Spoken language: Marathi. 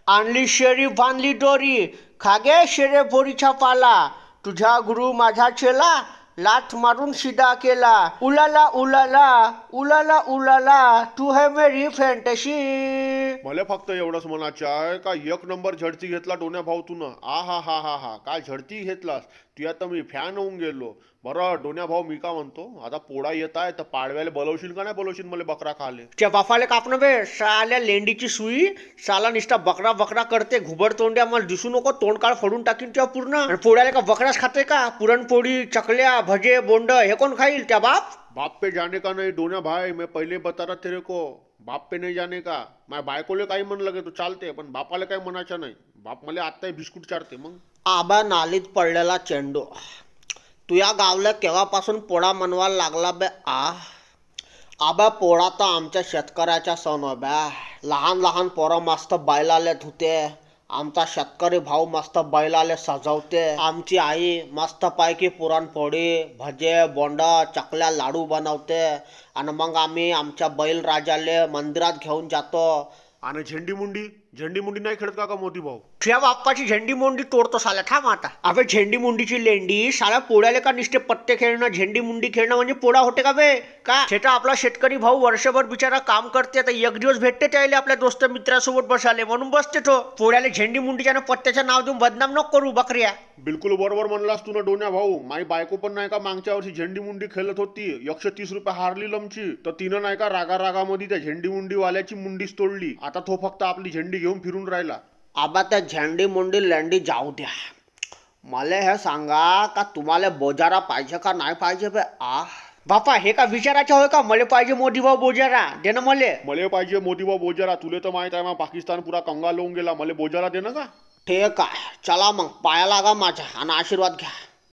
आणली शेरी बांधली दोरी, खागे शेरे बोरीचा पाला, तुझा गुरु माझा चेला, लाथ मारून सीधा केला. उलाला उलाला उलाला उलाला, तू है मेरी फॅन्टसी. मला फक्त एवढंच म्हणायचं आहे का एक नंबर झडती घेतला डोन्या भाऊ तुनं. आ हा हा हा हा, काय झडती घेतलास तू. आता मी फॅन होऊन गेलो. बरं डोन्या भाऊ, मी का म्हणतो, आता पोळा येत आहे तर पाडव्याला बोलवशील का नाही बोलवशील मला बकरा खाले. त्या बापाले कापणं बे, साल्या लेंडीची सुई, साला निष्ठा बकरा बकरा करते. घुबड तोंड्या, मला दिसू नको, तोंड काळ फोडून टाकीन त्या पूर्ण. आणि पोळ्याला का बकराच खाते का. पुरणपोळी, चकल्या, भजे, बोंड हे कोण खाईल. त्या बाप पे जाने का नहीं डोन्या भाई, मैं पहिले बता रहा तेरे को. बाप पे नहीं जाने का. मैं बायकोले काही म्हणलं लगे तो चालते, पण बापाला काही म्हणायचं नाही. बाप मला आत्ताही बिस्कुट चारते. मग आबा नालीत पडलेला चेंडू, तू या गावला केव्हापासून पोळा मनवायला लागला बे. आबा पोळा तर आमच्या शेतकऱ्याच्या सण हो बे. लहान लहान पोरं मस्त बैलाले धुते, आमचा शेतकरी भाऊ मस्त बैलाले सजवते. आमची आई मस्त पैकी पुरणपोळी, भजे, बोंड, चकल्या, लाडू बनवते. आणि मग आम्ही आमच्या बैल राजाले मंदिरात घेऊन जातो. आणि झेंडी मुंडी नाही खेळत का मोठी भाऊ. तुझ्या बाप्पाची झेंडी मोंडी तोडतो साला. थांब आता. अबे झेंडी मुंडीची लेंडी, साला पोळ्याले का निष्ठे पत्ते खेळणं, झेंडी मुंडी खेळणं म्हणजे पोळा होते का बे. का शेटा आपला शेतकरी भाऊ वर्षभर बिचारा काम करते, आता एक दिवस भेटते त्याला आपल्या दोस्त मित्रासोबत बसाले म्हणून बसते तो. पोळ्याले झेंडी मुंडीच्या पत्त्याचं नाव देऊन बदनाम नको करू बकऱ्या. बिलकुल बरोबर म्हणलास तू ना डोन्या भाऊ. माई बायको पण नाही का मागच्या वर्षी झेंडी मुंडी खेळत होती, 130 रुपये हारली लमची. तर तिनं नाही का रागामध्ये त्या झेंडी मुंडी वाल्याची मुंडीच तोडली. आता तो फक्त आपली झेंडी घेऊन फिरून राहिला. आबा त्या झेंडी मुंडी लेंडी जाऊ द्या. मला हे सांगा का तुम्हाला बोजारा पाहिजे का नाही पाहिजे बे. बापा हे का विचारायचं होय का. मला पाहिजे मोदी भाऊ बोजारा, दे ना मला पाहिजे मोदी भाऊ बोजारा. तुले तर माहित आहे, पाकिस्तान पुरा कंगाल होऊन गेला. मला बोजारा दे ना का. ठीक आहे, चला मग पाया लागा माझ्या आणि आशीर्वाद घ्या.